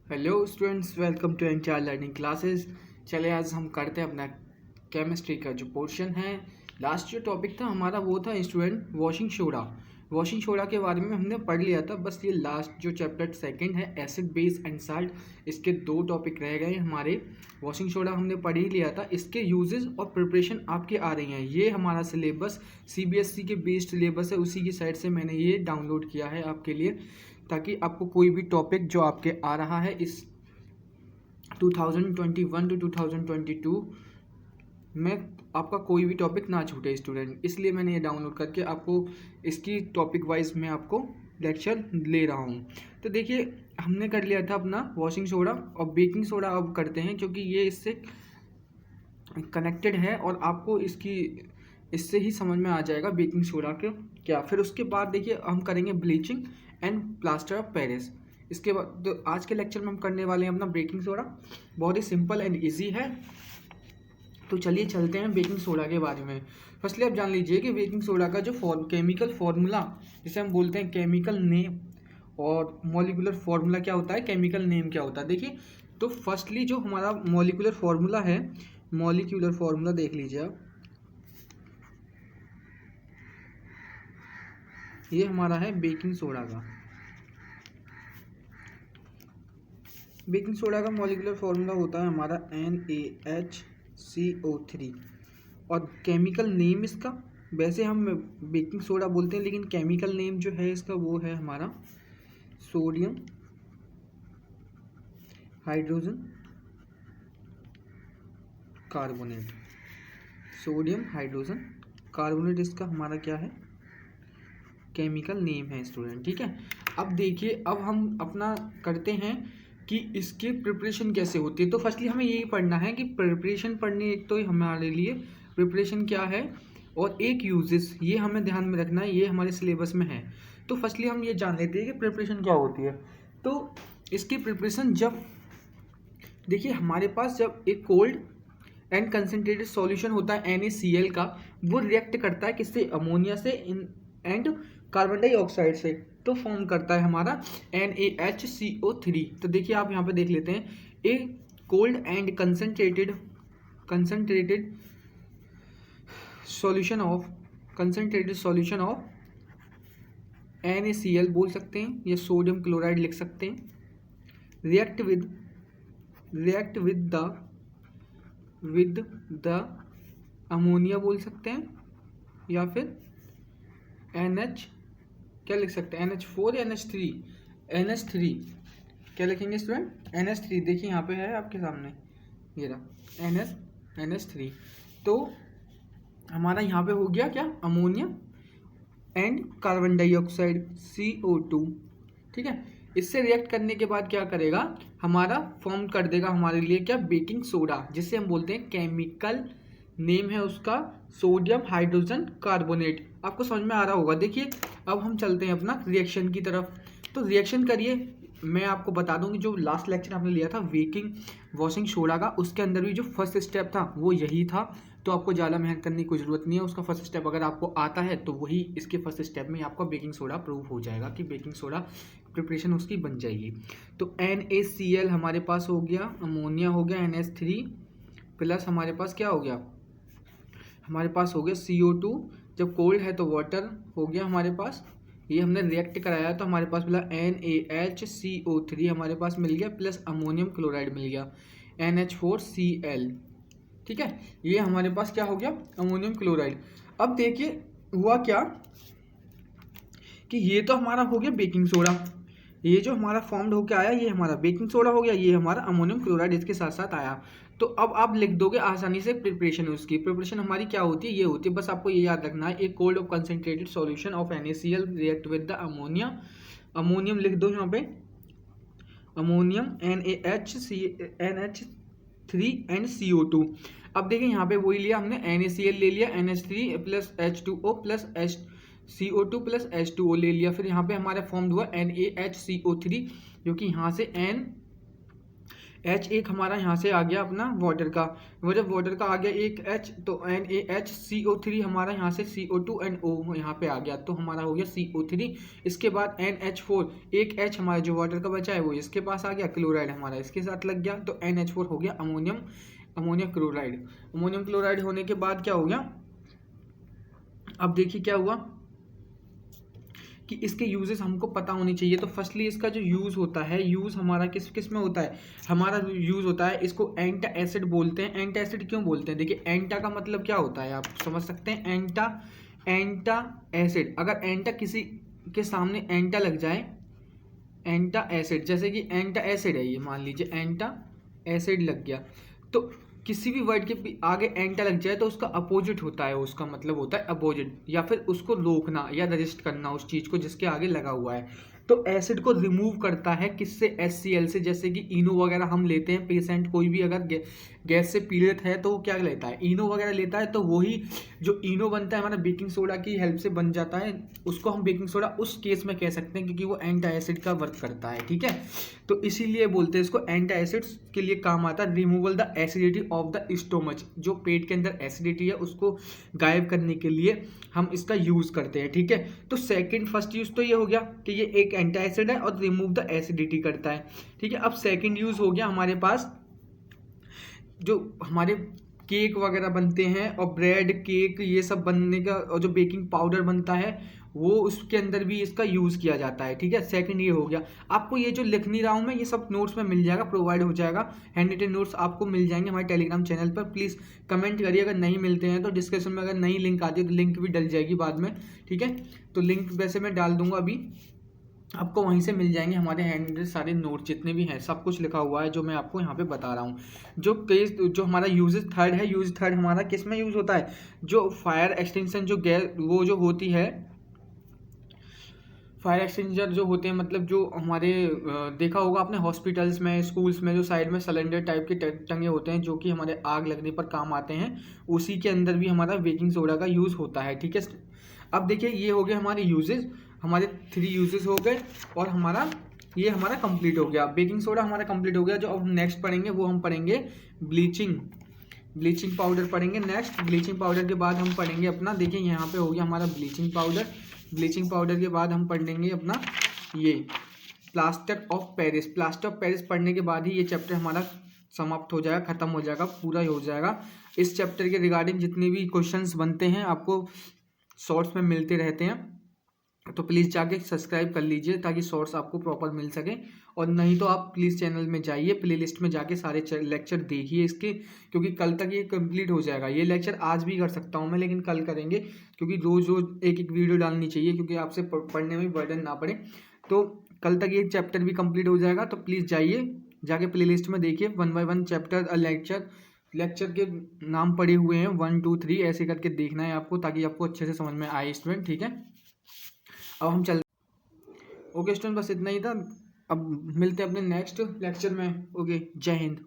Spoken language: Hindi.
Hello students, welcome to NTR learning classes. चले आज हम करते हैं अपना केमिस्ट्री का जो पोर्शन है। लास्ट जो टॉपिक था हमारा वो था student washing soda. Washing soda के बारे में हमने पढ़ लिया था। बस ये लास्ट जो चैप्टर सेकंड है एसिड बेस एंड साल्ट, इसके दो टॉपिक रह गए हमारे। वॉशिंग सोडा हमने पढ़ ही लिया था। इसके यूजेस और प्रिपरेशन आपके आ रही हैं। ये हमारा सिलेबस सीबीएसई के बेस्ड सिलेबस है, उसी की साइड से मैंने ये डाउनलोड किया है आपके लिए, ताकि आपको कोई भी टॉपिक जो आपके आ रहा है इस 2021 टू 2022 में आपका कोई भी टॉपिक ना छूटे स्टूडेंट। इसलिए मैंने ये डाउनलोड करके आपको इसकी टॉपिक वाइज मैं आपको लेक्चर ले रहा हूँ। तो देखिए, हमने कर लिया था अपना वॉशिंग सोडा, और बेकिंग सोडा अब करते हैं क्योंकि ये इससे कनेक्टेड है और आपको इससे ही समझ में आ जाएगा बेकिंग सोडा के क्या। फिर उसके बाद देखिए हम करेंगे bleaching and plaster of Paris. इसके बाद तो आज के लेक्चर में हम करने वाले हैं अपना बेकिंग सोडा। बहुत ही सिंपल एंड इजी है। तो चलिए चलते हैं बेकिंग सोडा के बारे में। फर्स्टली आप जान लीजिए कि बेकिंग सोडा का जो केमिकल फार्मूला, जिसे हम बोलते हैं केमिकल नेम, और मॉलिक्यूलर फार्मूला क्या होता है, केमिकल नेम क्या होता है। देखिए, तो फर्स्टली जो हमारा मॉलिक्यूलर फार्मूला है, मॉलिक्यूलर फार्मूला देख लीजिए आप। ये हमारा है बेकिंग सोडा का। बेकिंग सोडा का मॉलिक्यूलर फार्मूला होता है हमारा NaHCO3, और केमिकल नेम इसका, वैसे हम बेकिंग सोडा बोलते हैं लेकिन केमिकल नेम जो है इसका वो है हमारा sodium hydrogen carbonate. Sodium hydrogen carbonate इसका हमारा क्या है, केमिकल नेम है स्टूडेंट। ठीक है, अब देखिए, अब हम अपना करते हैं कि इसकी प्रिपरेशन कैसे होती है। तो फर्स्टली हमें यही पढ़ना है कि प्रिपरेशन पढ़नी, एक तो हमारे लिए प्रिपरेशन क्या है और एक यूजेस, ये हमें ध्यान में रखना है, ये हमारे सिलेबस में है। तो फर्स्टली हम ये जान लेते हैं कि प्रिपरेशन क्या होती है। तो इसकी प्रिपरेशन, जब देखिए हमारे पास जब एक कोल्ड एंड कंसनट्रेटेड सॉल्यूशन होता है NaCl का, वो रिएक्ट करता है किससे, अमोनिया से एंड कार्बन डाइऑक्साइड से, तो फॉर्म करता है हमारा NaHCO3। तो देखिए आप यहाँ पे देख लेते हैं, ए cold and concentrated solution of NaCl बोल सकते हैं, या सोडियम क्लोराइड लिख सकते हैं, रिएक्ट विद द अमोनिया बोल सकते हैं, या फिर NH क्या लिख सकते हैं, NH4 या NH3 क्या लिखेंगे स्टूडेंट, NH3। देखिए यहाँ पे है आपके सामने, ये रहा NH3। तो हमारा यहाँ पे हो गया क्या, ammonia and carbon dioxide CO2। ठीक है, इससे रिएक्ट करने के बाद क्या करेगा, हमारा फॉर्म कर देगा हमारे लिए क्या, बेकिंग सोडा, जिसे हम बोलते हैं केमिकल नेम है उसका सोडियम हाइड्रोजन कार्बोनेट। आपको समझ में आ रहा होगा। देखिए, अब हम चलते हैं अपना रिएक्शन की तरफ। तो रिएक्शन करिए। मैं आपको बता दूं कि जो लास्ट लेक्चर आपने लिया था वॉशिंग सोडा का, उसके अंदर भी जो फर्स्ट स्टेप था वो यही था। तो आपको ज़्यादा मेहनत करने की कोई ज़रूरत नहीं है। उसका फर्स्ट स्टेप अगर आपको आता है तो वही इसके फर्स्ट स्टेप में आपका बेकिंग सोडा प्रूव हो जाएगा कि बेकिंग सोडा प्रिपरेशन उसकी बन जाएगी। तो NaCl हमारे पास हो गया, अमोनिया हो गया NH3, प्लस हमारे पास क्या हो गया, हमारे पास हो गया CO2। जब कोल्ड है तो वाटर हो गया हमारे पास, ये हमने रिएक्ट कराया तो हमारे पास मिला NaHCO3 हमारे पास मिल गया, प्लस अमोनियम क्लोराइड मिल गया NH4Cl। ठीक है, ये हमारे पास क्या हो गया, अमोनियम क्लोराइड। अब देखिए हुआ क्या कि ये तो हमारा हो गया बेकिंग सोडा, ये जो हमारा फॉर्म्ड होकर आया ये हमारा बेकिंग सोडा हो गया, ये हमारा अमोनियम क्लोराइड इसके साथ साथ आया। तो अब आप लिख दोगे आसानी से प्रिपरेशन। उसकी प्रिपरेशन हमारी क्या होती है, ये होती है, बस आपको ये याद रखना है, एक cold of concentrated solution of NaCl react with the ammonia, ammonium लिख दो यहाँ पे, अमोनियम NH3 एंड CO2। अब देखिए यहाँ पे वही लिया हमने, NaCl ले लिया, NH3 plus H2O plus CO2 plus H2O ले लिया। फिर यहाँ पे हमारा फॉर्म हुआ NaHCO3, जो कि यहाँ से H एक हमारा यहाँ से आ गया अपना वाटर का, वो जब वाटर का आ गया एक H तो NaH, CO3 हमारा यहाँ से CO2 एंड O यहाँ पे आ गया, तो हमारा हो गया CO3। इसके बाद NH4 एक H हमारा जो वाटर का बचा है वो इसके पास आ गया, क्लोराइड हमारा इसके साथ लग गया, तो NH4 हो गया अमोनियम क्लोराइड। अमोनियम क्लोराइड होने के बाद क्या हो गया, अब देखिए क्या हुआ कि इसके यूजेस हमको पता होनी चाहिए। तो फर्स्टली इसका जो यूज़ होता है, यूज़ हमारा किस किस में होता है, हमारा यूज़ होता है, इसको एंटा एसिड बोलते हैं। एंटा एसिड क्यों बोलते हैं, देखिए एंटा का मतलब क्या होता है आप समझ सकते हैं, एंटा एसिड, अगर एंटा किसी के सामने एंटा लग जाए, एंटा एसिड, जैसे कि एंटा एसिड है ये, मान लीजिए एंटा एसिड लग गया, तो किसी भी वर्ड के आगे एंटा लग जाए तो उसका अपोजिट होता है, उसका मतलब होता है अपोजिट, या फिर उसको रोकना या रजिस्ट करना उस चीज़ को जिसके आगे लगा हुआ है। तो एसिड को रिमूव करता है किससे, HCl से। जैसे कि इनो वगैरह हम लेते हैं, पेशेंट कोई भी अगर गैस से पीड़ित है तो वो क्या लेता है, इनो वगैरह लेता है, तो वही जो इनो बनता है हमारा बेकिंग सोडा की हेल्प से बन जाता है, उसको हम बेकिंग सोडा उस केस में कह सकते हैं क्योंकि वो एंटा एसिड का वर्क करता है, ठीक है। तो इसीलिए बोलते हैं इसको एंटा एसिड्स के लिए काम आता है, removal the acidity of the stomach, जो पेट के अंदर एसिडिटी है उसको गायब करने के लिए हम इसका यूज़ करते हैं, ठीक है। तो फर्स्ट यूज़ तो ये हो गया कि ये एक एंटा एसिड है और रिमूव द एसिडिटी करता है, ठीक है। अब सेकंड यूज़ हो गया हमारे पास, जो हमारे केक वगैरह बनते हैं और ब्रेड केक ये सब बनने का, और जो बेकिंग पाउडर बनता है वो उसके अंदर भी इसका यूज़ किया जाता है, ठीक है। सेकंड ये हो गया। आपको ये जो लिख नहीं रहा हूँ मैं, ये सब नोट्स में मिल जाएगा, प्रोवाइड हो जाएगा, हैंड रिटन नोट्स आपको मिल जाएंगे हमारे टेलीग्राम चैनल पर। प्लीज़ कमेंट करिए, अगर नहीं मिलते हैं तो डिस्क्रिप्शन में अगर नई लिंक आती है तो लिंक भी डल जाएगी बाद में, ठीक है। तो लिंक वैसे मैं डाल दूंगा अभी, आपको वहीं से मिल जाएंगे हमारे हैंड सारे नोट जितने भी हैं, सब कुछ लिखा हुआ है जो मैं आपको यहाँ पे बता रहा हूँ। जो हमारा यूज थर्ड हमारा किस में यूज़ होता है, जो फायर एक्सटेंशन जो गैस वो जो होती है, फायर एक्सटिंग्विशर जो होते हैं, मतलब जो हमारे देखा होगा आपने हॉस्पिटल्स में स्कूल्स में जो साइड में सिलेंडर टाइप के टंगे होते हैं जो कि हमारे आग लगने पर काम आते हैं, उसी के अंदर भी हमारा बेकिंग सोडा का यूज़ होता है, ठीक है। अब देखिए ये हो गए हमारे यूजेस, हमारे 3 यूजेस हो गए, और ये हमारा कंप्लीट हो गया, बेकिंग सोडा हमारा कंप्लीट हो गया। जो अब नेक्स्ट पढ़ेंगे वो हम पढ़ेंगे ब्लीचिंग पाउडर पढ़ेंगे नेक्स्ट। ब्लीचिंग पाउडर के बाद हम पढ़ेंगे अपना, देखिए यहाँ पे हो गया हमारा ब्लीचिंग पाउडर के बाद हम पढ़ेंगे अपना ये प्लास्टर ऑफ पेरिस पढ़ने के बाद ही ये चैप्टर हमारा समाप्त हो जाएगा, खत्म हो जाएगा, पूरा हो जाएगा। इस चैप्टर के रिगार्डिंग जितने भी क्वेश्चंस बनते हैं आपको शॉर्ट्स में मिलते रहते हैं, तो प्लीज़ जाके सब्सक्राइब कर लीजिए ताकि शॉर्ट्स आपको प्रॉपर मिल सके। और नहीं तो आप प्लीज़ चैनल में जाइए, प्लेलिस्ट में जाके सारे लेक्चर देखिए इसके, क्योंकि कल तक ये कंप्लीट हो जाएगा। ये लेक्चर आज भी कर सकता हूँ मैं, लेकिन कल करेंगे क्योंकि रोज़ एक एक वीडियो डालनी चाहिए, क्योंकि आपसे पढ़ने में बर्डन ना पड़े। तो कल तक ये चैप्टर भी कंप्लीट हो जाएगा, तो प्लीज़ जाइए, जाके प्लेलिस्ट में देखिए 1 बाय 1 चैप्टर लेक्चर के नाम पड़े हुए हैं, 1 2 3 ऐसे करके देखना है आपको, ताकि आपको अच्छे से समझ में आए स्टूडेंट, ठीक है। अब हम ओके स्टूडेंट, बस इतना ही था। अब मिलते हैं अपने नेक्स्ट लेक्चर में। ओके, जय हिंद।